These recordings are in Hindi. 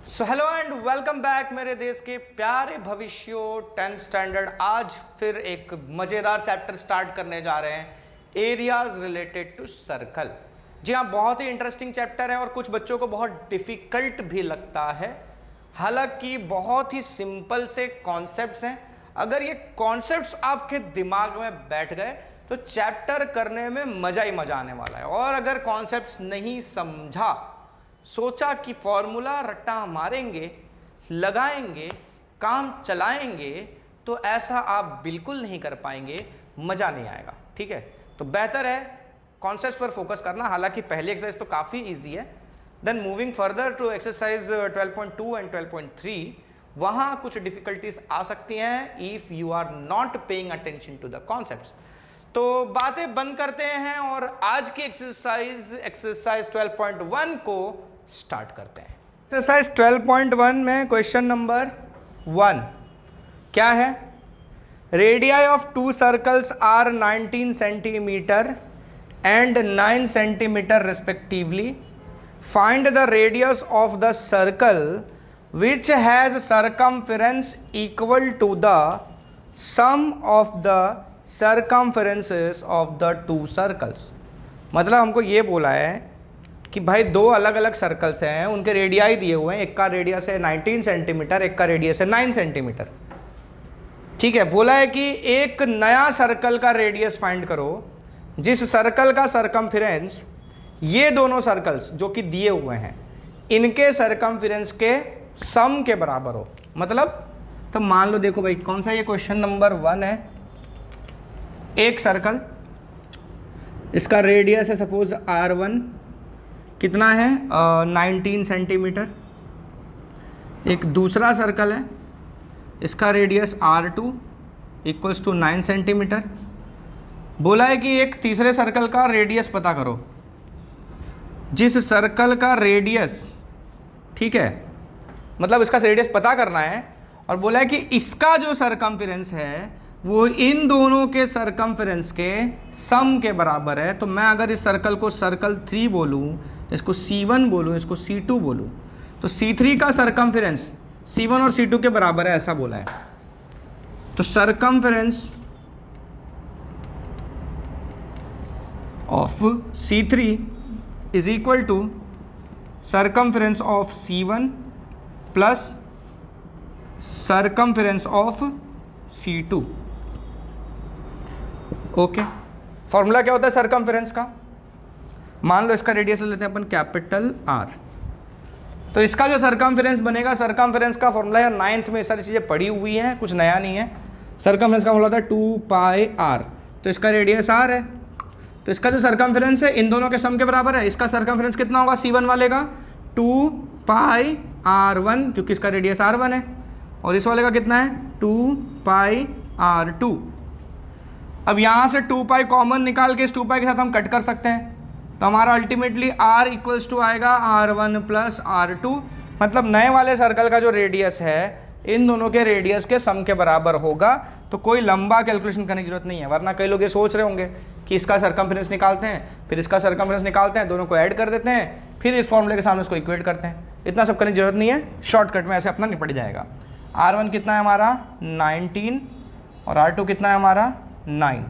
So hello and welcome back मेरे देश के प्यारे भविष्यों 10th स्टैंडर्ड। आज फिर एक मज़ेदार चैप्टर स्टार्ट करने जा रहे हैं, एरियाज रिलेटेड टू सर्कल। जी हाँ, बहुत ही इंटरेस्टिंग चैप्टर है और कुछ बच्चों को बहुत डिफ़िकल्ट भी लगता है। हालांकि बहुत ही सिंपल से कॉन्सेप्ट्स हैं। अगर ये कॉन्सेप्ट्स आपके दिमाग में बैठ गए तो चैप्टर करने में मज़ा ही मज़ा आने वाला है। और अगर कॉन्सेप्ट्स नहीं समझा, सोचा कि फॉर्मूला रट्टा मारेंगे, लगाएंगे, काम चलाएंगे, तो ऐसा आप बिल्कुल नहीं कर पाएंगे, मज़ा नहीं आएगा। ठीक है, तो बेहतर है कॉन्सेप्ट्स पर फोकस करना। हालांकि पहली एक्सरसाइज तो काफ़ी इजी है। Then moving further to exercise 12.2 and 12.3, वहाँ कुछ डिफिकल्टीज आ सकती हैं if you are not paying attention to the concepts. तो बातें बंद करते हैं और आज की एक्सरसाइज 12.1 को स्टार्ट करते हैं। एक्सरसाइज 12.1 में क्वेश्चन नंबर 1 क्या है? Radii of two circles are 19 centimetre and 9 centimetre respectively. Find the radius of the circle which has circumference equal to the sum of the circumferences of the two circles. मतलब हमको ये बोला है कि भाई दो अलग अलग सर्कल्स हैं, उनके रेडियाई दिए हुए हैं। एक का रेडियस है 19 सेंटीमीटर, एक का रेडियस है 9 सेंटीमीटर। ठीक है, बोला है कि एक नया सर्कल का रेडियस फाइंड करो जिस सर्कल का सर्कमफेरेंस ये दोनों सर्कल्स जो कि दिए हुए हैं इनके सर्कमफेरेंस के सम के बराबर हो। मतलब तो मान लो, देखो भाई, कौन सा ये क्वेश्चन नंबर 1 है। एक सर्कल, इसका रेडियस है सपोज R1, कितना है 19 सेंटीमीटर। एक दूसरा सर्कल है, इसका radius R2 equals to 9 centimetre. बोला है कि एक तीसरे सर्कल का रेडियस पता करो जिस सर्कल का रेडियस, ठीक है, मतलब इसका रेडियस पता करना है। और बोला है कि इसका जो सर्कमफेरेंस है वो इन दोनों के सर्कमफेरेंस के सम के बराबर है। तो मैं अगर इस सर्कल को सर्कल 3 बोलूँ, इसको C1 बोलूँ, इसको C2 बोलूँ, तो C3 का सर्कमफेरेंस C1 और C2 के बराबर है, ऐसा बोला है। तो circumference of C3 is equal to circumference of C1 plus circumference of C2। Okay, formula क्या होता है सर्कमफेरेंस का? मान लो इसका रेडियस ले लेते हैं अपन कैपिटल R। तो इसका जो सर्कमफेरेंस बनेगा, सर्कमफेरेंस का फॉर्मूला या 9th में सारी चीज़ें पड़ी हुई हैं, कुछ नया नहीं है। सर्कमफेरेंस का फॉर्मूला होता है 2πr। तो इसका रेडियस R है, तो इसका जो सर्कमफेरेंस है इन दोनों के सम के बराबर है। इसका सर्कमफेरेंस कितना होगा C1 वाले का? 2πr1, क्योंकि इसका रेडियस R1 है। और इस वाले का कितना है? 2πr2। अब यहाँ से 2π कॉमन निकाल के इस 2π के साथ हम कट कर सकते हैं। तो हमारा अल्टीमेटली R इक्वल्स टू आएगा R1 प्लस R2। मतलब नए वाले सर्कल का जो रेडियस है इन दोनों के रेडियस के सम के बराबर होगा। तो कोई लंबा कैलकुलेशन करने की जरूरत नहीं है, वरना कई लोग ये सोच रहे होंगे कि इसका सर्कमफेरेंस निकालते हैं, फिर इसका सर्कमफेरेंस निकालते हैं, दोनों को ऐड कर देते हैं, फिर इस फॉर्मूले के सामने उसको इक्वेट करते हैं। इतना सब करने की जरूरत नहीं है, शॉर्टकट में ऐसे अपना निपट जाएगा। R1 कितना है हमारा? 19 और R2 कितना है हमारा? 9।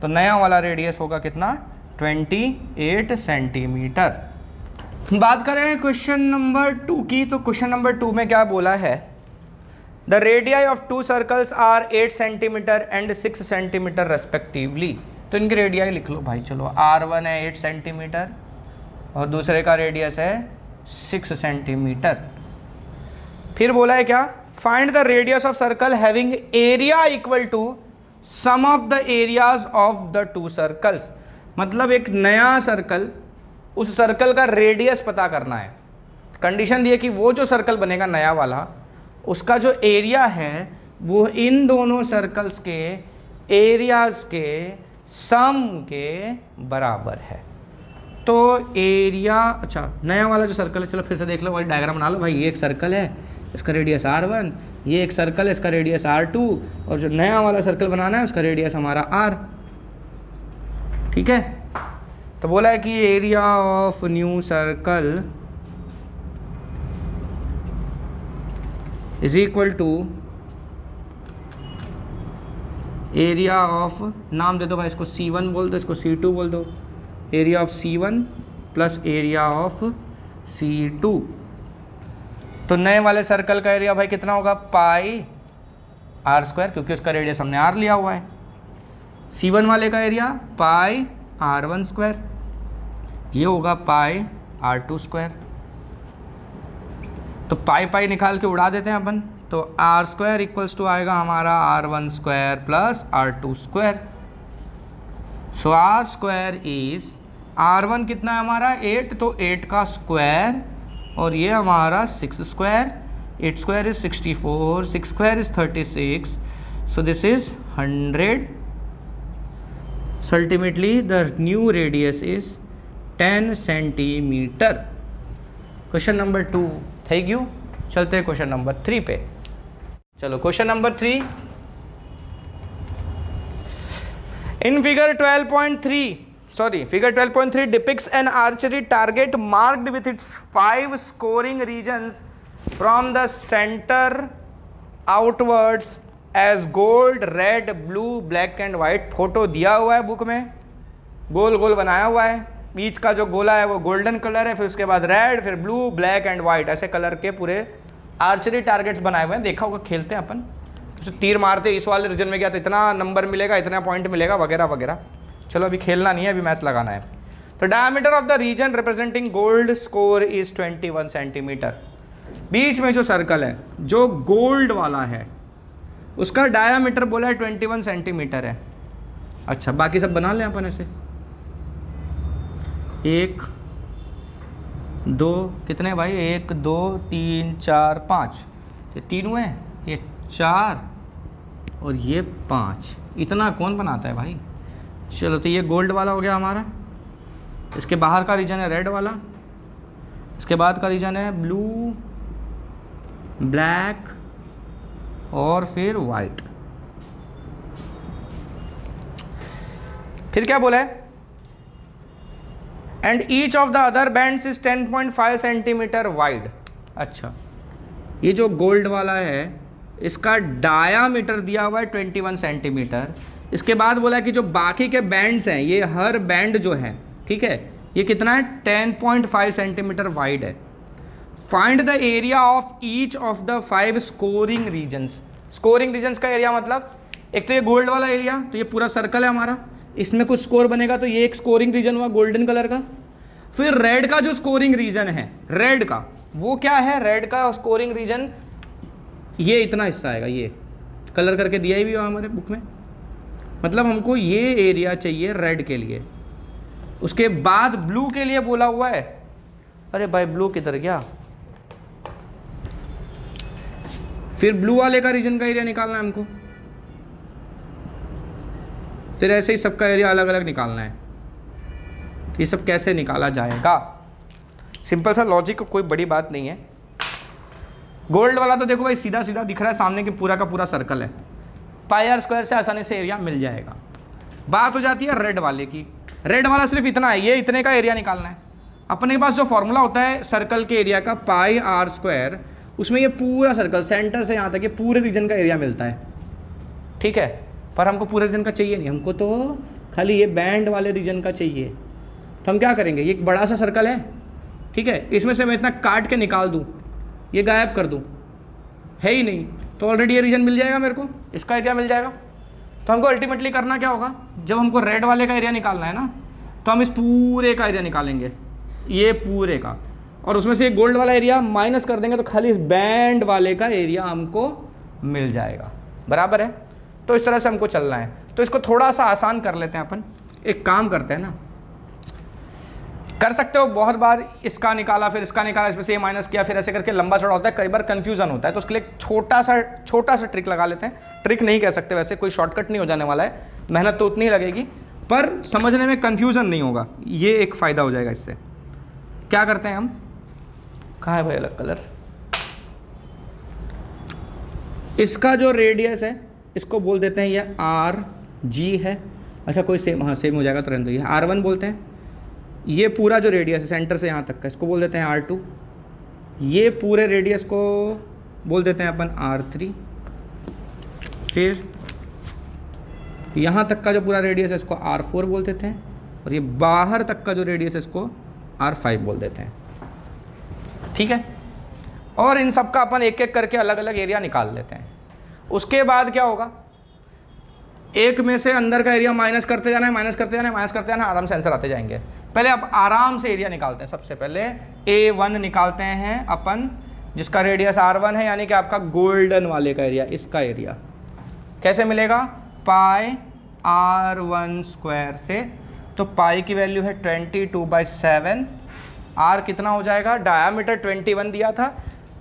तो नया वाला रेडियस होगा कितना? 28 सेंटीमीटर। बात करें क्वेश्चन नंबर 2 की, तो क्वेश्चन नंबर 2 में क्या बोला है? The radii of two circles are 8 centimetre and 6 centimetre respectively. तो इनके रेडियाई लिख लो भाई। चलो, R1 है 8 सेंटीमीटर और दूसरे का रेडियस है 6 सेंटीमीटर। फिर बोला है क्या? Find the radius of circle having area equal to sum of the areas of the two circles. मतलब एक नया सर्कल, उस सर्कल का रेडियस पता करना है। कंडीशन दी है कि वो जो सर्कल बनेगा नया वाला, उसका जो एरिया है वो इन दोनों सर्कल्स के एरियाज के सम के बराबर है। तो एरिया, अच्छा नया वाला जो सर्कल है, चलो फिर से देख लो, वही डायग्राम बना लो भाई। ये एक सर्कल है, इसका रेडियस R1, ये एक सर्कल है, इसका रेडियस R2, और जो नया वाला सर्कल बनाना है उसका रेडियस हमारा R। ठीक है, तो बोला है कि area of new circle is equal to area of, नाम दे दो भाई, इसको C1 बोल दो, इसको C2 बोल दो, area of C1 plus area of C2। तो नए वाले सर्कल का एरिया भाई कितना होगा, पाई आर स्क्वायर, क्योंकि उसका रेडियस हमने आर लिया हुआ है। C1 वाले का एरिया पाई R1 स्क्वायर, ये होगा पाई R2 स्क्वायर। तो पाई पाई निकाल के उड़ा देते हैं अपन, तो आर स्क्वायर इक्वल्स टू आएगा हमारा R1 square plus R2 square. So R square is, R1 कितना है हमारा 8, तो 8 का स्क्वायर, और ये हमारा 6 square, 8 square is 64, 6 square is 36, so this is 100। So ultimately the new radius is 10 centimetre. Question number 2 thank you. चलते हैं क्वेश्चन नंबर 3 पे। चलो question number 3, in figure 12.3 depicts an archery target marked with its 5 scoring regions from the center outwards as gold, red, blue, black and white। Photo दिया हुआ है बुक में, गोल गोल बनाया हुआ है, बीच का जो गोला है वो गोल्डन कलर है, फिर उसके बाद रेड, फिर ब्लू, ब्लैक एंड वाइट, ऐसे कलर के पूरे आर्चरी टारगेट्स बनाए हुए हैं। देखा होगा, खेलते हैं अपन, तो तीर मारते इस वाले रीजन में गया तो इतना नंबर मिलेगा, इतना पॉइंट मिलेगा, वगैरह वगैरह। चलो अभी खेलना नहीं है, अभी मैच लगाना है। तो diameter of the region representing gold score is 21 centimetre. बीच में जो सर्कल है जो गोल्ड वाला है उसका डायमीटर बोला है 21 सेंटीमीटर है। अच्छा, बाकी सब बना लें अपन ऐसे, 1 2 कितने भाई, 1 2 3 4 5, ये 3 हुए, ये 4 और ये 5। इतना कौन बनाता है भाई। चलो तो ये गोल्ड वाला हो गया हमारा, इसके बाहर का रीजन है रेड वाला, इसके बाद का रीजन है ब्लू, ब्लैक और फिर वाइट। फिर क्या बोला है, and each of the other bands is 10.5 centimetre wide. अच्छा, ये जो गोल्ड वाला है इसका डायामीटर दिया हुआ है 21 सेंटीमीटर। इसके बाद बोला कि जो बाकी के बैंड्स हैं, ये हर बैंड जो है, ठीक है, ये कितना है 10.5 सेंटीमीटर वाइड है। Find the area of each of the 5 scoring regions. Scoring regions का एरिया मतलब, एक तो ये गोल्ड वाला एरिया, तो ये पूरा सर्कल है हमारा, इसमें कुछ स्कोर बनेगा तो ये एक स्कोरिंग रीजन हुआ गोल्डन कलर का। फिर रेड का जो स्कोरिंग रीजन है, रेड का वो क्या है, रेड का स्कोरिंग रीजन ये इतना हिस्सा आएगा, ये कलर करके दिया ही भी हुआ हमारे बुक में। मतलब हमको ये एरिया चाहिए रेड के लिए। उसके बाद ब्लू के लिए बोला हुआ है, अरे भाई ब्लू किधर गया, फिर ब्लू वाले का रीजन का एरिया निकालना है हमको, फिर ऐसे ही सबका एरिया अलग अलग निकालना है। तो ये सब कैसे निकाला जाएगा, सिंपल सा लॉजिक, कोई बड़ी बात नहीं है। गोल्ड वाला तो देखो भाई सीधा सीधा दिख रहा है सामने के, पूरा का पूरा सर्कल है, पाई आर स्क्वायर से आसानी से एरिया मिल जाएगा। बात हो जाती है रेड वाले की, रेड वाला सिर्फ इतना है, ये इतने का एरिया निकालना है। अपने पास जो फॉर्मूला होता है सर्कल के एरिया का, पाई आर स्क्वायर, उसमें ये पूरा सर्कल सेंटर से यहाँ तक ये पूरे रीजन का एरिया मिलता है, ठीक है। पर हमको पूरे रीजन का चाहिए नहीं, हमको तो खाली ये बैंड वाले रीजन का चाहिए। तो हम क्या करेंगे, ये एक बड़ा सा सर्कल है, ठीक है, इसमें से मैं इतना काट के निकाल दूँ, ये गायब कर दूँ, है ही नहीं, तो ऑलरेडी ये रीजन मिल जाएगा मेरे को, इसका एरिया मिल जाएगा। तो हमको अल्टीमेटली करना क्या होगा, जब हमको रेड वाले का एरिया निकालना है ना, तो हम इस पूरे का एरिया निकालेंगे, ये पूरे का, और उसमें से गोल्ड वाला एरिया माइनस कर देंगे तो खाली इस बैंड वाले का एरिया हमको मिल जाएगा। बराबर है। तो इस तरह से हमको चलना है। तो इसको थोड़ा सा आसान कर लेते हैं अपन, एक काम करते हैं ना, कर सकते हो बहुत बार, इसका निकाला फिर इसका निकाला, इसमें से ये माइनस किया, फिर ऐसे करके लंबा चौड़ा होता है, कई बार कंफ्यूजन होता है। तो उसके लिए छोटा सा ट्रिक लगा लेते हैं। ट्रिक नहीं कह सकते वैसे, कोई शॉर्टकट नहीं हो जाने वाला है, मेहनत तो उतनी ही लगेगी, पर समझने में कंफ्यूजन नहीं होगा, ये एक फ़ायदा हो जाएगा इससे। क्या करते हैं हम, कहाँ है भाई अलग कलर, इसका जो रेडियस है इसको बोल देते हैं ये आर जी है। अच्छा कोई सेम, हाँ सेम हो जाएगा तो रहने दो, ये R1 बोलते हैं। ये पूरा जो रेडियस है सेंटर से यहाँ तक का, इसको बोल देते हैं R2। ये पूरे रेडियस को बोल देते हैं अपन R3। फिर यहाँ तक का जो पूरा रेडियस है इसको R4 बोल देते हैं, और ये बाहर तक का जो रेडियस है इसको R5 बोल देते हैं। ठीक है, और इन सब का अपन एक एक करके अलग अलग एरिया निकाल लेते हैं। उसके बाद क्या होगा, एक में से अंदर का एरिया माइनस करते जाना है, माइनस करते जाना है, माइनस करते जाना है, आराम से आंसर आते जाएंगे। पहले आप आराम से एरिया निकालते हैं। सबसे पहले A1 निकालते हैं अपन, जिसका रेडियस R1 है, यानी कि आपका गोल्डन वाले का एरिया, इसका एरिया कैसे मिलेगा, पाई R1 स्क्वायर से। तो पाई की वैल्यू है 22/7। R कितना हो जाएगा, डायामीटर 21 दिया था,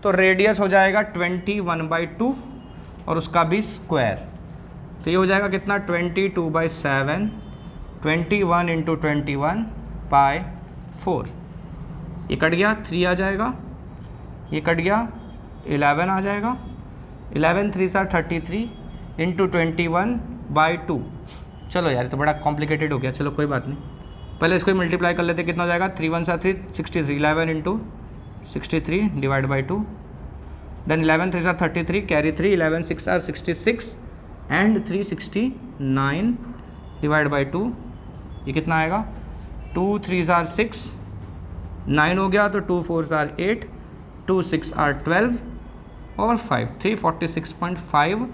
तो रेडियस हो जाएगा 21/2 और उसका भी स्क्वायर। तो ये हो जाएगा कितना, 22/7, 21 × 21 पाई 4। ये कट गया, 3 आ जाएगा, ये कट गया, 11 आ जाएगा, 11 3 × 33 × 21/2। चलो यार, तो बड़ा कॉम्प्लिकेटेड हो गया, चलो कोई बात नहीं, पहले इसको मल्टीप्लाई कर लेते, कितना हो जाएगा, 3 1 3 63, 11 × 63 /2, देन 11 3 33, कैरी 3, 11 6 66 एंड 369 /2। ये कितना आएगा, 2 3 6, 9 हो गया, तो 2 4 8, 2 6 12 और 5 346.5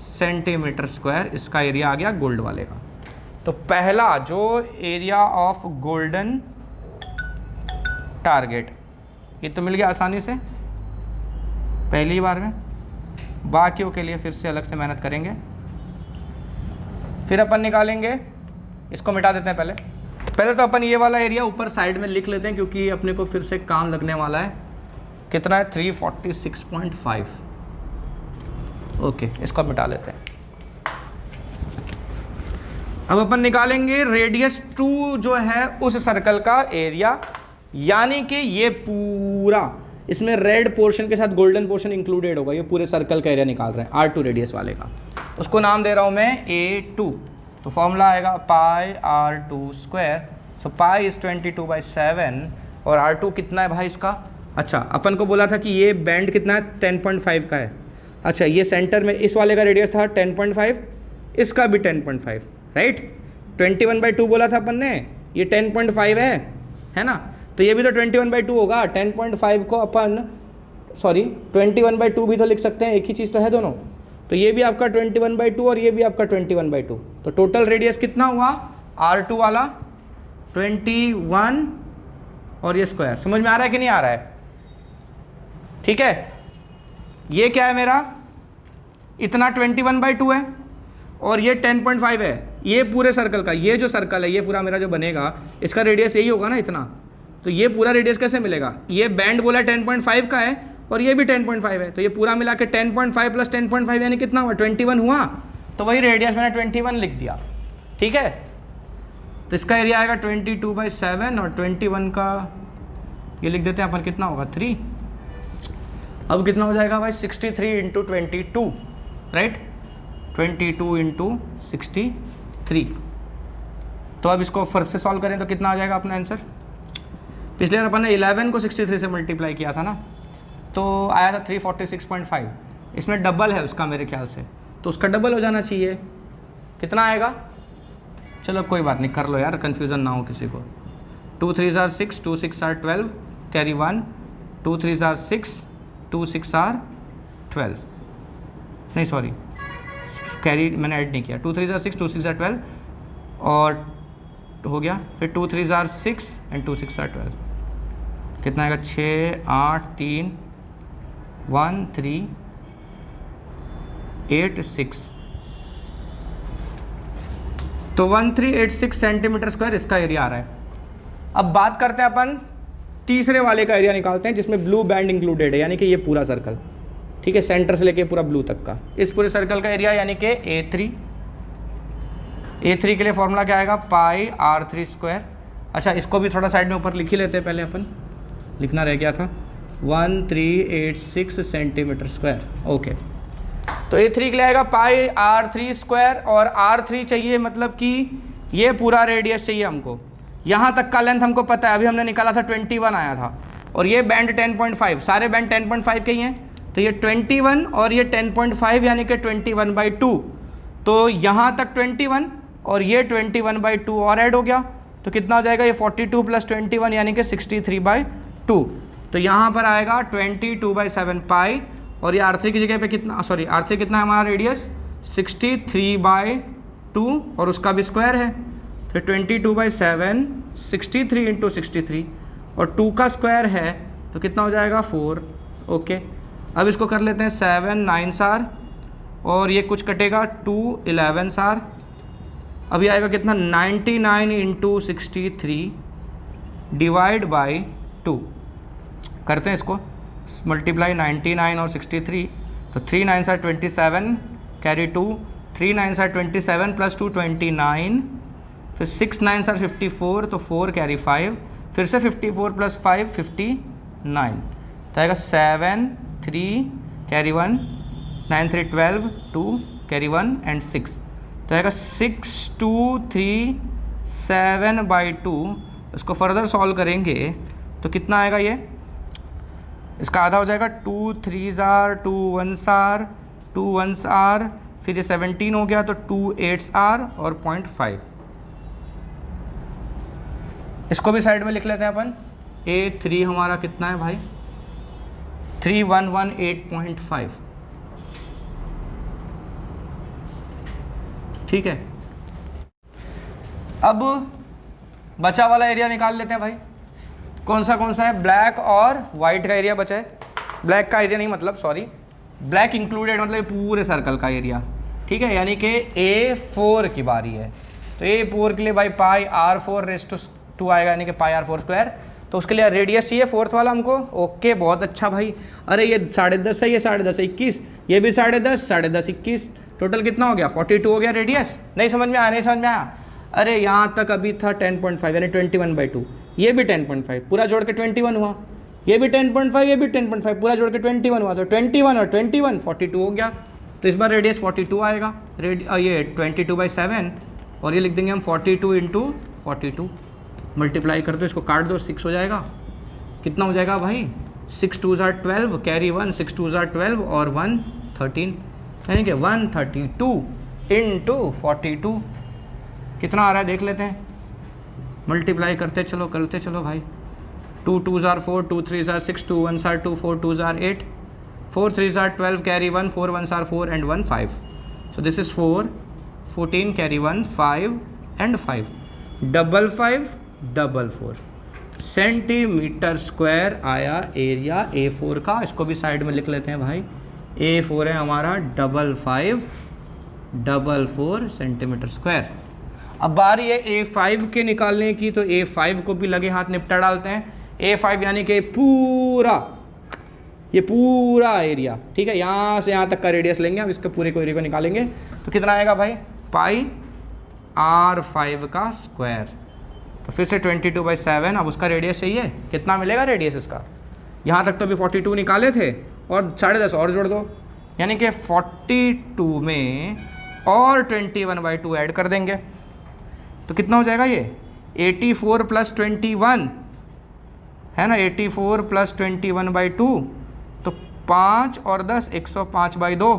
सेंटीमीटर स्क्वायर इसका एरिया आ गया गोल्ड वाले का। तो पहला जो एरिया ऑफ गोल्डन टारगेट, ये तो मिल गया आसानी से पहली बार में। बाकियों के लिए फिर से अलग से मेहनत करेंगे, फिर अपन निकालेंगे, इसको मिटा देते हैं। पहले तो अपन ये वाला एरिया ऊपर साइड में लिख लेते हैं, क्योंकि अपने को फिर से काम लगने वाला है। कितना है, 346.5। ओके, इसको मिटा लेते हैं। अब अपन निकालेंगे रेडियस 2 जो है उस सर्कल का एरिया, यानी कि ये पूरा, इसमें रेड पोर्शन के साथ गोल्डन पोर्शन इंक्लूडेड होगा। ये पूरे सर्कल का एरिया निकाल रहे हैं R2 रेडियस वाले का, उसको नाम दे रहा हूँ मैं A2। तो फॉर्मूला आएगा पाई R2 square. So pi is 22/7 और R2 कितना है भाई इसका, अच्छा अपन को बोला था कि ये बैंड कितना है, 10.5 का है। अच्छा, ये सेंटर में इस वाले का रेडियस था 10.5, इसका भी 10.5, राइट। 21/2 बोला था अपन ने, ये 10.5 है ना, तो ये भी तो 21/2 होगा। 10.5 को अपन 21/2 भी तो लिख सकते हैं, एक ही चीज़ तो है दोनों। तो ये भी आपका 21/2 और ये भी आपका 21/2, तो टोटल रेडियस कितना हुआ R2 वाला, 21 और ये स्क्वायर। समझ में आ रहा है कि नहीं आ रहा है, ठीक है। ये क्या है मेरा, इतना 21/2 है और ये 10.5 है। ये पूरे सर्कल का, ये जो सर्कल है, ये पूरा मेरा जो बनेगा, इसका रेडियस यही होगा ना, इतना। तो ये पूरा रेडियस कैसे मिलेगा, ये बैंड बोला 10.5 का है और ये भी 10.5 है, तो ये पूरा मिला के 10.5 + 10.5 यानी कितना हुआ, 21 हुआ। तो वही रेडियस मैंने 21 लिख दिया, ठीक है। तो इसका एरिया आएगा 22/7 और 21 का ये लिख देते हैं अपन, कितना होगा 3। अब कितना हो जाएगा भाई, 63 × 22, राइट, 22 × 63। तो अब इसको फिर से सॉल्व करें तो कितना आ जाएगा अपना आंसर। पिछले बार अपन ने 11 को 63 से मल्टीप्लाई किया था ना, तो आया था 346.5। इसमें डबल है उसका मेरे ख्याल से, तो उसका डबल हो जाना चाहिए। कितना आएगा, चलो कोई बात नहीं, कर लो यार, कन्फ्यूज़न ना हो किसी को। 2 3 6, 2 6 12, कैरी 1, 2 3 6, 2 6 12, नहीं सॉरी, कैरी मैंने ऐड नहीं किया। 2 3 6, 2 6 12 और हो गया, फिर 2 3 6 एंड 2 6 12, कितना आएगा, 6 8 3 1 3 8 6, तो 1386 सेंटीमीटर स्क्वायर इसका एरिया आ रहा है। अब बात करते हैं अपन तीसरे वाले का एरिया निकालते हैं, जिसमें ब्लू बैंड इंक्लूडेड है, यानी कि ये पूरा सर्कल, ठीक है, सेंटर से लेके पूरा ब्लू तक का, इस पूरे सर्कल का एरिया, यानी कि A3 के लिए फॉर्मूला क्या आएगा, पाई R3 स्क्वायर। अच्छा, इसको भी थोड़ा साइड में ऊपर लिख ही लेते हैं, पहले अपन लिखना रह गया था, 1386 सेंटीमीटर स्क्वायर। ओके, तो A3 के लिए आएगा पाई R3 स्क्वायर, और R3 चाहिए मतलब कि ये पूरा रेडियस चाहिए हमको, यहाँ तक का लेंथ हमको पता है, अभी हमने निकाला था 21 आया था, और ये बैंड 10.5, सारे बैंड 10.5 के ही हैं, तो ये 21 और ये 10.5 यानी कि 21/2, तो यहाँ तक 21 और ये 21/2 और ऐड हो गया, तो कितना हो जाएगा ये 42 + 21 यानी कि 63/2। तो यहाँ पर आएगा 22/7 पाई, और ये R3 की जगह पे कितना, सॉरी R3 कितना है हमारा रेडियस 63/2 और उसका भी स्क्वायर है, तो 22/7 63 × 63 और 2 का स्क्वायर है तो कितना हो जाएगा 4। ओके, अब इसको कर लेते हैं 7 9s आर और ये कुछ कटेगा 2 11s आर। अभी आएगा कितना 99 × 63 डिवाइड बाई 2। करते हैं इसको मल्टीप्लाई 99 और 63, तो 3 9s are 27 carry 2, 3 9s are 27 + 2 29, फिर 6 9s आर 54 तो 4 कैरी 5, फिर से 54 + 5 59, तो आएगा 7 3 कैरी 1 9 3 12 2 कैरी 1 एंड 6, तो आएगा 6 2 3 7/2। इसको फर्दर सॉल्व करेंगे तो कितना आएगा, ये इसका आधा हो जाएगा 2 3s are 2 1s are 2 1s are, फिर ये 17 हो गया तो 2 8s आर और 0.5। इसको भी साइड में लिख लेते हैं अपन। A3 हमारा कितना है भाई 3118.5, ठीक है। अब बचा वाला एरिया निकाल लेते हैं भाई। कौन सा है, ब्लैक और वाइट का एरिया बचा है। ब्लैक का एरिया नहीं, मतलब सॉरी ब्लैक इंक्लूडेड, मतलब पूरे सर्कल का एरिया, ठीक है। यानी कि A4 की बारी है, तो A4 के लिए भाई पाई R4⁻² आएगा, यानी कि पाई R4²। तो उसके लिए रेडियस चाहिए फोर्थ वाला हमको। ओके, बहुत अच्छा भाई। अरे ये 10.5 है, ये 10.5 21, ये भी 10.5 10.5 21, टोटल कितना हो गया 42 हो गया रेडियस। नहीं समझ में आया, अरे यहाँ तक अभी था 10.5 यानी 21/2, ये भी 10.5 पूरा जोड़ के 21 हुआ, ये भी 10.5 ये भी 10.5 पूरा जोड़ के 21 हुआ, तो 21 और 21 42 हो गया। तो इस बार रेडियस 42 आएगा, ये 22/7 और ये लिख देंगे हम 42 × 42। मल्टीप्लाई कर दो, इसको काट दो, 6 हो जाएगा। कितना हो जाएगा भाई 6 2s are 12 carry 1, 6 2s are 12 और 1 13, यानी कि 132 × 42 कितना आ रहा है देख लेते हैं। मल्टीप्लाई करते चलो भाई। 2 2s are 4 2 3s are 6 2 1s are 2 4 2s are 8 4 3s are 12 carry 1 4 1s are 4 and 1 5, so this is 4 14 carry 1 5 and 5 5 centimetre square आया एरिया A4 का। इसको भी साइड में लिख लेते हैं भाई। A4 है हमारा 5 सेंटीमीटर स्क्वायर। अब बारी है A5 के निकालने की, तो A5 को भी लगे हाथ निपटा डालते हैं। A5 यानी कि ये पूरा एरिया, ठीक है, यहाँ से यहाँ तक का रेडियस लेंगे हम, इसके पूरे को एरिया को निकालेंगे तो कितना आएगा भाई पाई R5 का स्क्वायर। तो फिर से 22/7, अब उसका रेडियस चाहिए, कितना मिलेगा रेडियस इसका। यहाँ तक तो अभी 42 निकाले थे और 10.5 और जोड़ दो, यानी कि 42 में और 21/2 ऐड कर देंगे तो कितना हो जाएगा ये 84 + 21 है ना, 84 + 21/2, तो 5 और 10 105/2,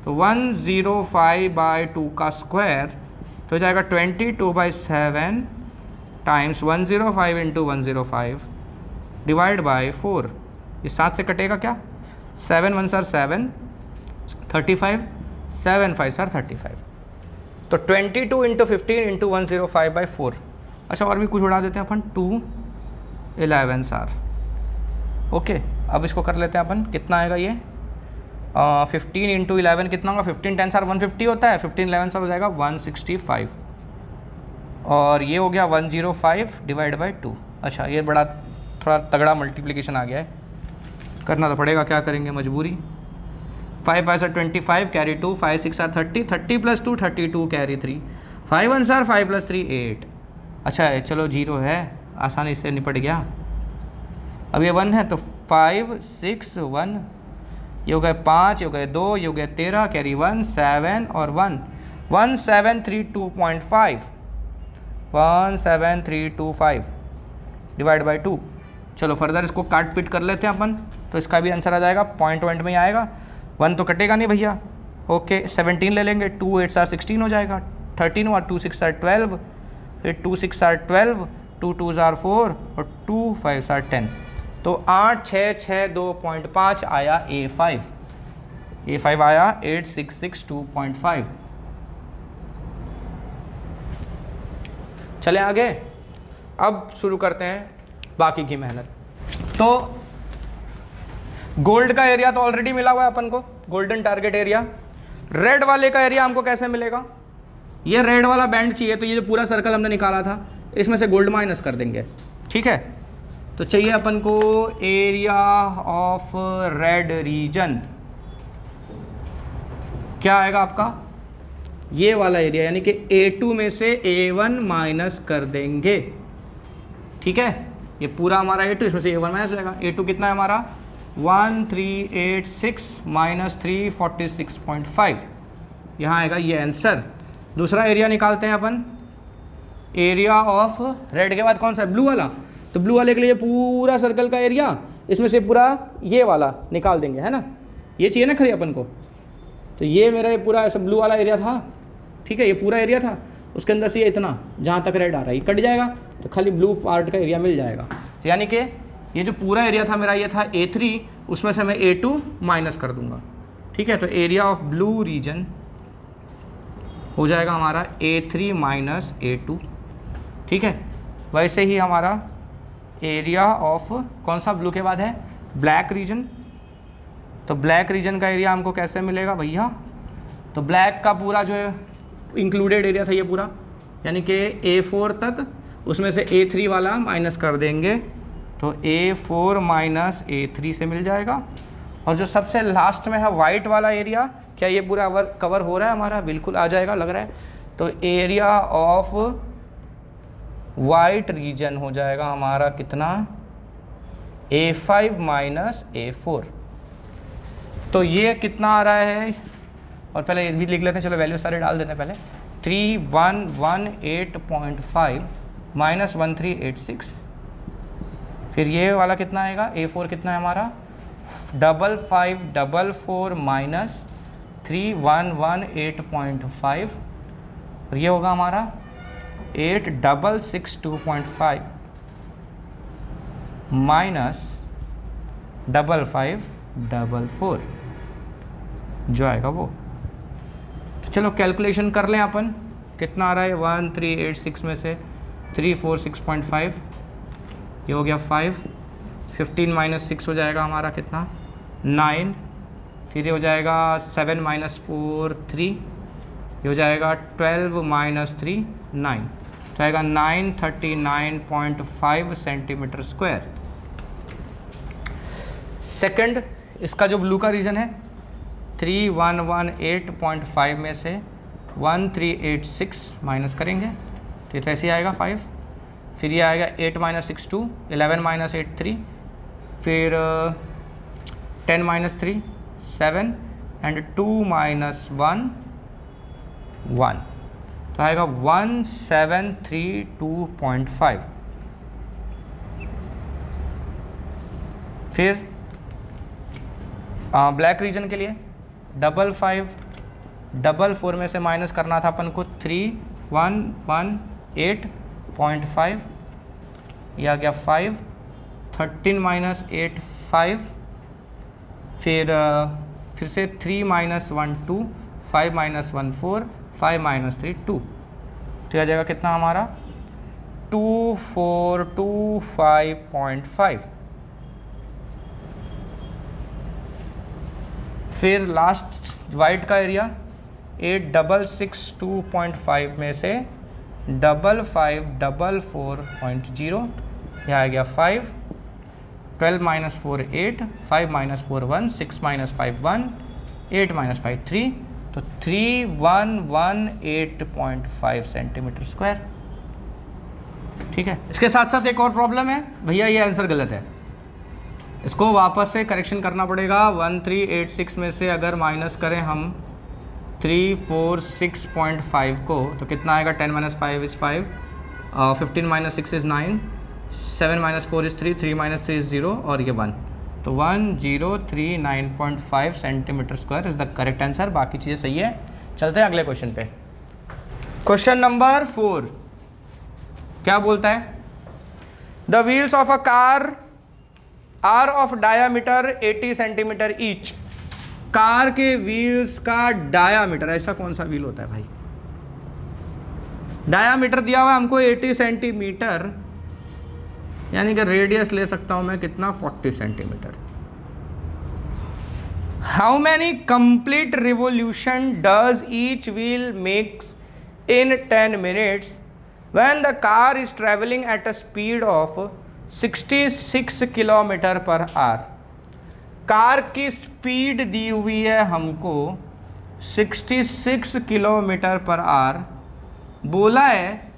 तो 105/2 का स्क्वायर तो हो जाएगा 22/7 टाइम्स 105 × 105 डिवाइड बाय 4। ये 7 से कटेगा क्या, 7 1s आर 7 35 7 5s आर 35, तो 22 × 15 × 105/4। अच्छा और भी कुछ उड़ा देते हैं अपन, 2 11s आर। ओके, अब इसको कर लेते हैं अपन, कितना आएगा ये 15 × 11 कितना होगा, 15 10s आर 150 होता है, 15 11s आर हो जाएगा 165 और ये हो गया 105 डिवाइड बाई 2। अच्छा ये बड़ा थोड़ा तगड़ा मल्टीप्लिकेशन आ गया है, करना तो पड़ेगा, क्या करेंगे मजबूरी। 5 5s are 25 carry 2 5 6 are 30 30 + 2 32 carry 3 5 1s are 5 + 3 8। अच्छा है, चलो 0 है, आसानी से निपट गया। अब ये 1 है तो 5 6 1, ये हो गए 5, ये हो गए 2, ये हो गए 13 कैरी 1 7 और 1 1732.5 17325 डिवाइड बाई 2। चलो फर्दर इसको काट पीट कर लेते हैं अपन। तो इसका भी आंसर आ जाएगा, पॉइंट में ही आएगा, 1 तो कटेगा नहीं भैया। ओके 17 ले लेंगे, 2 8 16 हो जाएगा, 13 हुआ, 2 6 12, फिर 2 6 12, 2 2 4 और 2 5 10। तो 8 6 6 2.5 आया A5 आया 8662.5। चलें आगे, अब शुरू करते हैं बाकी की मेहनत। तो गोल्ड का एरिया तो ऑलरेडी मिला हुआ है अपन को, गोल्डन टारगेट एरिया। रेड वाले का एरिया हमको कैसे मिलेगा, ये रेड वाला बैंड चाहिए, तो ये जो पूरा सर्कल हमने निकाला था इसमें से गोल्ड माइनस कर देंगे, ठीक है। तो चाहिए अपन को एरिया ऑफ रेड रीजन, क्या आएगा आपका, ये वाला एरिया, यानी कि A2 में से A1 माइनस कर देंगे, ठीक है। ये पूरा हमारा A2, इसमें से A1 माइनस हो जाएगा। A2 कितना है हमारा 1386 माइनस 346.5, यहाँ आएगा ये आंसर। दूसरा एरिया निकालते हैं अपन, एरिया ऑफ रेड के बाद कौन सा है, ब्लू वाला। तो ब्लू वाले के लिए पूरा सर्कल का एरिया, इसमें से पूरा ये वाला निकाल देंगे, है ना, ये चाहिए ना खाली अपन को। तो ये मेरा ये पूरा ऐसा ब्लू वाला एरिया था, ठीक है, ये पूरा एरिया था, उसके अंदर से ये इतना जहाँ तक रेड आ रहा है ये कट जाएगा, तो खाली ब्लू पार्ट का एरिया मिल जाएगा। तो यानी कि ये जो पूरा एरिया था मेरा, ये था A3, उसमें से मैं A2 माइनस कर दूंगा, ठीक है। तो एरिया ऑफ ब्लू रीजन हो जाएगा हमारा A3 माइनस A2, ठीक है। वैसे ही हमारा एरिया ऑफ कौन सा ब्लू के बाद है, ब्लैक रीजन। तो ब्लैक रीजन का एरिया हमको कैसे मिलेगा भैया, तो ब्लैक का पूरा जो इंक्लूडेड एरिया था ये पूरा, यानी कि A4 तक, उसमें से A3 वाला माइनस कर देंगे, तो A4 माइनस A3 से मिल जाएगा। और जो सबसे लास्ट में है वाइट वाला एरिया, क्या ये पूरा कवर हो रहा है हमारा, बिल्कुल आ जाएगा लग रहा है। तो एरिया ऑफ वाइट रीजन हो जाएगा हमारा कितना, A5 माइनस A4। तो ये कितना आ रहा है, और पहले ये भी लिख लेते हैं, चलो वैल्यू सारे डाल देते हैं पहले। 3118.5 माइनस 1386, फिर ये वाला कितना आएगा, A4 कितना है हमारा 5544 माइनस 3118.5, और ये होगा हमारा 8662.5 माइनस 5544 जो आएगा वो। तो चलो कैलकुलेशन कर लें अपन, कितना आ रहा है 1386 में से 346.5, ये हो गया 5, 15 माइनस 6 हो जाएगा हमारा कितना 9, फिर ये हो जाएगा 7 माइनस 4 3, ये हो जाएगा 12 माइनस 3 9, तो आएगा 939.5 सेंटीमीटर स्क्वायर। सेकंड, इसका जो ब्लू का रीजन है 3118.5 में से 1386 माइनस करेंगे, तो ऐसे ही आएगा 5, फिर ये आएगा 8 माइनस 6 2, 11 माइनस 8 3, फिर 10 माइनस 3 7 एंड 2 माइनस 1 1, तो आएगा 1732.5। फिर ब्लैक रीजन के लिए 5544 में से माइनस करना था अपन को 3118.5, यह आ गया 5, 13 माइनस 8 5, फिर से 3 माइनस 1 2, 5 माइनस 1 4, 5 माइनस 3 2, तो आ जाएगा कितना हमारा 2425.5। फिर लास्ट वाइट का एरिया 8662.5 में से 5544.0, यह आ गया 5, 12 माइनस 4 8, 5 माइनस 4 1, 6 माइनस 5 1, 8 माइनस 5 3, तो 3118.5 सेंटीमीटर स्क्वायर, ठीक है। इसके साथ साथ एक और प्रॉब्लम है भैया, ये आंसर गलत है, इसको वापस से करेक्शन करना पड़ेगा। 1386 में से अगर माइनस करें हम 346.5 को, तो कितना आएगा 10 minus 5 is 5, 15 minus 6 is 9, 7 minus 4 is 3, 3 minus 3 is 0 और ये 1, तो तो 1039.5 centimetre square is the correct answer. बाकी चीज़ें सही है। चलते हैं अगले क्वेश्चन पे। क्वेश्चन नंबर 4 क्या बोलता है? The wheels of a car are of diameter 80 centimetre each. Car के व्हील्स का डायामीटर, ऐसा कौन सा व्हील होता है भाई? डायामीटर दिया हुआ है हमको 80 सेंटीमीटर, यानी कि रेडियस ले सकता हूं मैं कितना, 40 centimetre. How many complete revolution does each wheel makes in 10 minutes when the car is travelling at a speed of 66 kilometre per hour. Car की स्पीड दी हुई है हमको 66 किलोमीटर पर आवर। बोला है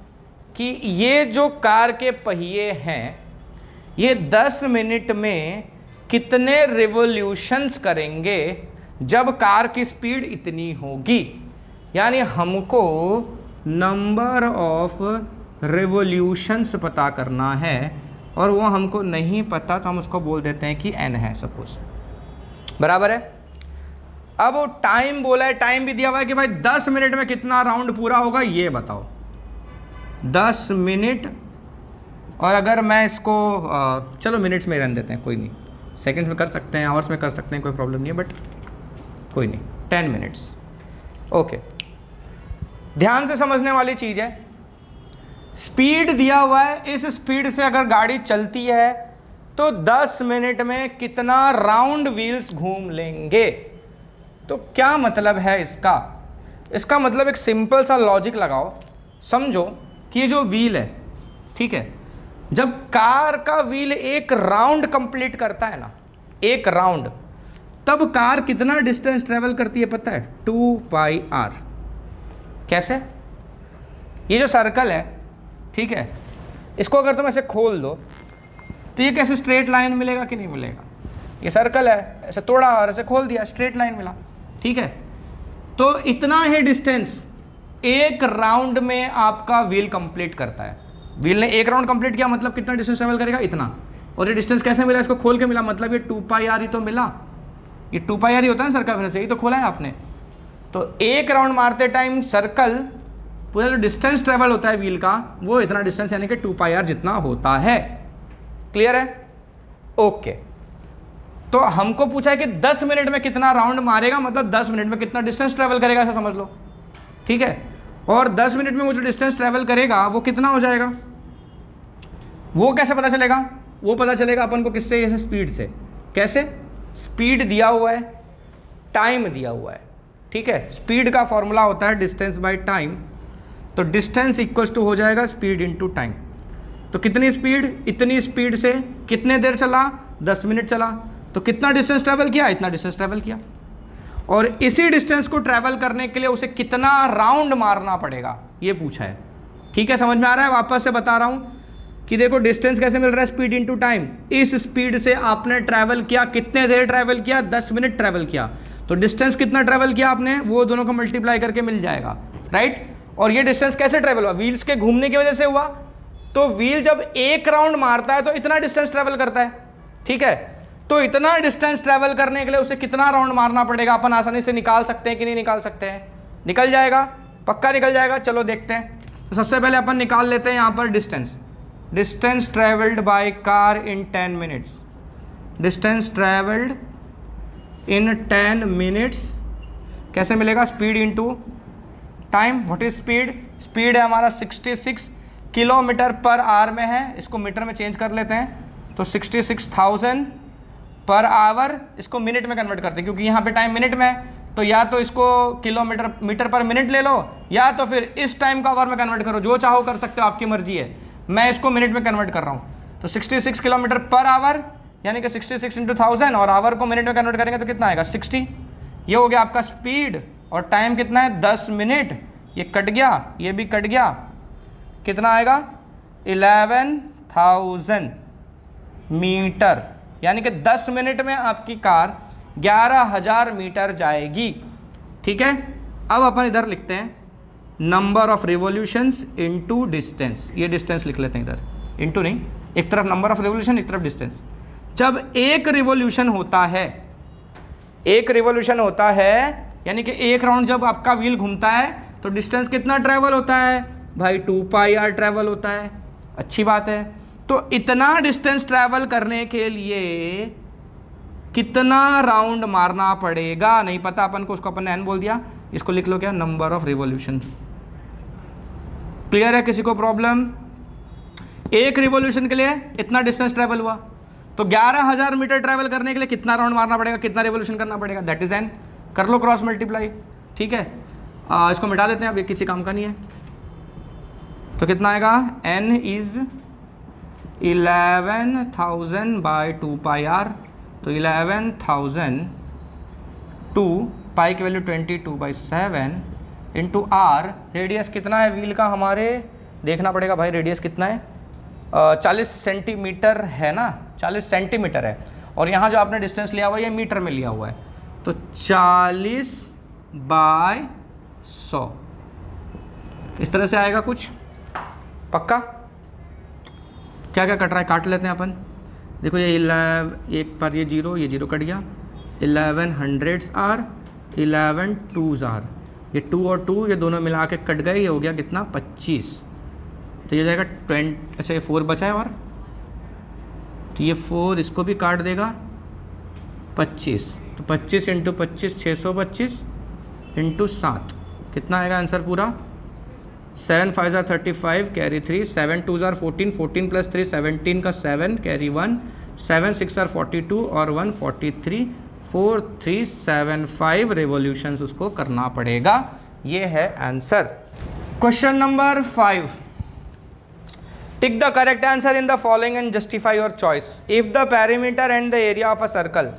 कि ये जो कार के पहिए हैं ये 10 मिनट में कितने रिवोल्यूशंस करेंगे जब कार की स्पीड इतनी होगी। यानी हमको नंबर ऑफ रिवोल्यूशंस पता करना है और वो हमको नहीं पता, तो हम उसको बोल देते हैं कि n है सपोज, बराबर है। अब वो टाइम बोला है, टाइम भी दिया हुआ है कि भाई 10 मिनट में कितना राउंड पूरा होगा ये बताओ। 10 मिनट, और अगर मैं इसको चलो मिनट्स में रहने देते हैं, कोई नहीं, सेकंड्स में कर सकते हैं, आवर्स में कर सकते हैं, कोई प्रॉब्लम नहीं है, बट कोई नहीं, 10 मिनट्स। ओके, ध्यान से समझने वाली चीज़ है, स्पीड दिया हुआ है, इस स्पीड से अगर गाड़ी चलती है तो 10 मिनट में कितना राउंड व्हील्स घूम लेंगे। तो क्या मतलब है इसका? इसका मतलब एक सिंपल सा लॉजिक लगाओ, समझो कि ये जो व्हील है, ठीक है, जब कार का व्हील एक राउंड कंप्लीट करता है ना, एक राउंड, तब कार कितना डिस्टेंस ट्रेवल करती है पता है? 2πr। कैसे? ये जो सर्कल है, ठीक है, इसको अगर तुम ऐसे खोल दो तो ये कैसे स्ट्रेट लाइन मिलेगा कि नहीं मिलेगा? ये सर्कल है, ऐसे तोड़ा और ऐसे खोल दिया, स्ट्रेट लाइन मिला, ठीक है। तो इतना ही डिस्टेंस एक राउंड में आपका व्हील कंप्लीट करता है। व्हील ने एक राउंड कंप्लीट किया, मतलब कितना डिस्टेंस ट्रेवल करेगा? इतना। और ये डिस्टेंस कैसे मिला? इसको खोल के मिला, मतलब ये 2πr ही तो मिला। ये 2πr ही होता है ना सर्कल से, ही तो खोला है आपने। तो एक राउंड मारते टाइम सर्कल पूरा जो डिस्टेंस ट्रेवल होता है व्हील का, वो इतना डिस्टेंस यानी कि 2πr जितना होता है। क्लियर है? ओके, तो हमको पूछा है कि 10 मिनट में कितना राउंड मारेगा, मतलब 10 मिनट में कितना डिस्टेंस ट्रेवल करेगा, ऐसा समझ लो, ठीक है। और 10 मिनट में वो जो डिस्टेंस ट्रेवल करेगा वो कितना हो जाएगा, वो कैसे पता चलेगा? वो पता चलेगा अपन को किससे? जैसे स्पीड से। कैसे? स्पीड दिया हुआ है, टाइम दिया हुआ है, ठीक है। स्पीड का फॉर्मूला होता है डिस्टेंस बाय टाइम, तो डिस्टेंस इक्वल्स टू हो जाएगा स्पीड इनटू टाइम। तो कितनी स्पीड? इतनी स्पीड से कितने देर चला? 10 मिनट चला। तो कितना डिस्टेंस ट्रैवल किया? इतना डिस्टेंस ट्रैवल किया। और इसी डिस्टेंस को ट्रैवल करने के लिए उसे कितना राउंड मारना पड़ेगा, ये पूछा है, ठीक है। समझ में आ रहा है? वापस से बता रहा हूँ कि देखो डिस्टेंस कैसे मिल रहा है, स्पीड इनटू टाइम। इस स्पीड से आपने ट्रैवल किया, कितने देर ट्रैवल किया? 10 मिनट ट्रैवल किया। तो डिस्टेंस कितना ट्रैवल किया आपने, वो दोनों को मल्टीप्लाई करके मिल जाएगा, राइट। और ये डिस्टेंस कैसे ट्रैवल हुआ? व्हील्स के घूमने की वजह से हुआ। तो व्हील जब एक राउंड मारता है तो इतना डिस्टेंस ट्रैवल करता है, ठीक है। तो इतना डिस्टेंस ट्रैवल करने के लिए उसे कितना राउंड मारना पड़ेगा, अपन आसानी से निकाल सकते हैं कि नहीं निकाल सकते हैं? निकल जाएगा, पक्का निकल जाएगा। चलो देखते हैं। तो सबसे पहले अपन निकाल लेते हैं यहाँ पर distance travelled by car in 10 minutes. Distance travelled in 10 minutes कैसे मिलेगा? Speed into time. What is speed? Speed है हमारा 66 किलोमीटर पर आवर में है, इसको मीटर में चेंज कर लेते हैं, तो 66,000 पर आवर। इसको मिनट में कन्वर्ट करते हैं क्योंकि यहाँ पे टाइम मिनट में है, तो या तो इसको किलोमीटर मीटर पर मिनट ले लो, या तो फिर इस टाइम को आवर में कन्वर्ट करो, जो चाहो कर सकते हो, आपकी मर्जी है। मैं इसको मिनट में कन्वर्ट कर रहा हूँ। तो 66 किलोमीटर पर आवर यानी कि 66 इंटू 1000, और आवर को मिनट में कन्वर्ट करेंगे तो कितना आएगा? 60। ये हो गया आपका स्पीड। और टाइम कितना है? 10 मिनट। ये कट गया, ये भी कट गया, कितना आएगा? 11,000 मीटर। यानी कि 10 मिनट में आपकी कार 11,000 मीटर जाएगी, ठीक है। अब अपन इधर लिखते हैं number of revolutions into distance. ये डिस्टेंस लिख लेते हैं इधर, इनटू नहीं, एक तरफ नंबर ऑफ रिवॉल्यूशन, एक तरफ डिस्टेंस। जब एक रिवॉल्यूशन होता है, एक रिवॉल्यूशन होता है यानी कि एक राउंड जब आपका व्हील घूमता है तो डिस्टेंस कितना ट्रैवल होता है भाई, 2πr ट्रैवल होता है। अच्छी बात है। तो इतना डिस्टेंस ट्रैवल करने के लिए कितना राउंड मारना पड़ेगा नहीं पता अपन को, उसको अपन ने n बोल दिया, इसको लिख लो क्या, नंबर ऑफ रिवॉल्यूशन। क्लियर है किसी को प्रॉब्लम? एक रिवॉल्यूशन के लिए इतना डिस्टेंस ट्रैवल हुआ तो 11,000 मीटर ट्रैवल करने के लिए कितना राउंड मारना पड़ेगा, कितना रिवॉल्यूशन करना पड़ेगा, दैट इज n। कर लो क्रॉस मल्टीप्लाई। ठीक है, इसको मिटा देते हैं, अब ये किसी काम का नहीं है। तो कितना आएगा, n इज 11,000 बाई 2πr, तो 11,000 टू पाई की वैल्यू 22/7 इंटू आर। रेडियस कितना है व्हील का हमारे, देखना पड़ेगा भाई रेडियस कितना है, 40 सेंटीमीटर है ना, 40 सेंटीमीटर है। और यहाँ जो आपने डिस्टेंस लिया हुआ है ये मीटर में लिया हुआ है, तो 40/100 इस तरह से आएगा कुछ। पक्का? क्या क्या कट रहा है, काट लेते हैं अपन। देखो ये 11, एक बार ये जीरो कट गया, 11 हंड्रेड्स आर, 11 टूज आर, ये 2 और 2 ये दोनों मिला के कट गए, ये हो गया कितना 25। तो ये जाएगा 20, अच्छा ये 4 बचा है और, तो ये 4 इसको भी काट देगा 25, तो 25 इंटू 25 625 इंटू 7 कितना आएगा आंसर पूरा, 7 5 ज़ार 35 कैरी 3, 7 2 ज़ार 14, 14 प्लस 3 17 का 7 कैरी 1, 7 6 ज़ार 42 और 1 43, 4375 रिवॉल्यूशंस उसको करना पड़ेगा। ये है answer. Question number 5, tick the correct answer in the following and justify your choice. If the perimeter and the area of a circle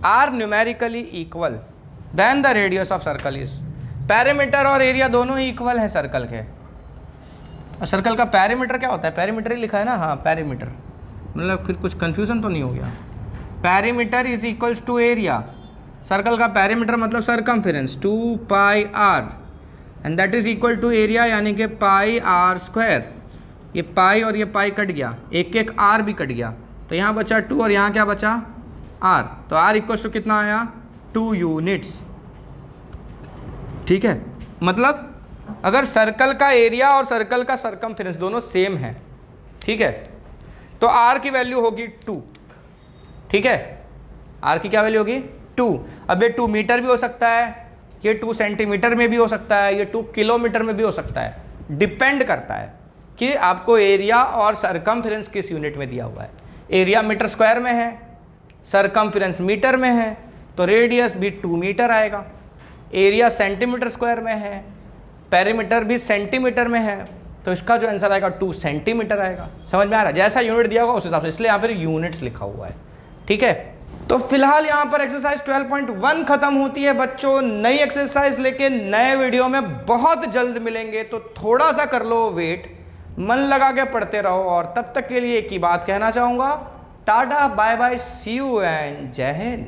are numerically equal then the radius of circle is. Perimeter और एरिया दोनों ही इक्वल है सर्कल के। और सर्कल का पेरीमीटर क्या होता है, पेरीमीटर ही लिखा है ना, हाँ पेरीमीटर, मतलब फिर कुछ कंफ्यूजन तो नहीं हो गया। Perimeter is equals to area, circle का पेरीमीटर मतलब circumference 2πr and that is equal to area यानी कि πr²। ये पाई और ये पाई कट गया, एक एक r भी कट गया, तो यहाँ बचा 2 और यहाँ क्या बचा r, तो r इक्वल्स टू कितना आया 2 यूनिट्स। ठीक है, मतलब अगर सर्कल का एरिया और सर्कल का सरकमफेरेंस दोनों सेम है, ठीक है, तो r की वैल्यू होगी 2। ठीक है, r की क्या वैल्यू होगी 2। अब ये 2 मीटर भी हो सकता है, ये 2 सेंटीमीटर में भी हो सकता है, ये 2 किलोमीटर में भी हो सकता है, डिपेंड करता है कि आपको एरिया और सरकमफेरेंस किस यूनिट में दिया हुआ है। एरिया मीटर स्क्वायर में है, सरकमफेरेंस मीटर में है, तो रेडियस भी 2 मीटर आएगा। एरिया सेंटीमीटर स्क्वायर में है, पेरीमीटर भी सेंटीमीटर में है, तो इसका जो आंसर आएगा 2 सेंटीमीटर आएगा। समझ में आ रहा है, जैसा यूनिट दिया होगा उस हिसाब से, इसलिए यहाँ पर यूनिट्स लिखा हुआ है। ठीक है, तो फिलहाल यहाँ पर एक्सरसाइज 12.1 खत्म होती है बच्चों। नई एक्सरसाइज लेके नए वीडियो में बहुत जल्द मिलेंगे, तो थोड़ा सा कर लो वेट, मन लगा के पढ़ते रहो। और तब तक के लिए एक ही बात कहना चाहूँगा, tata bye bye, see you and जय हिंद।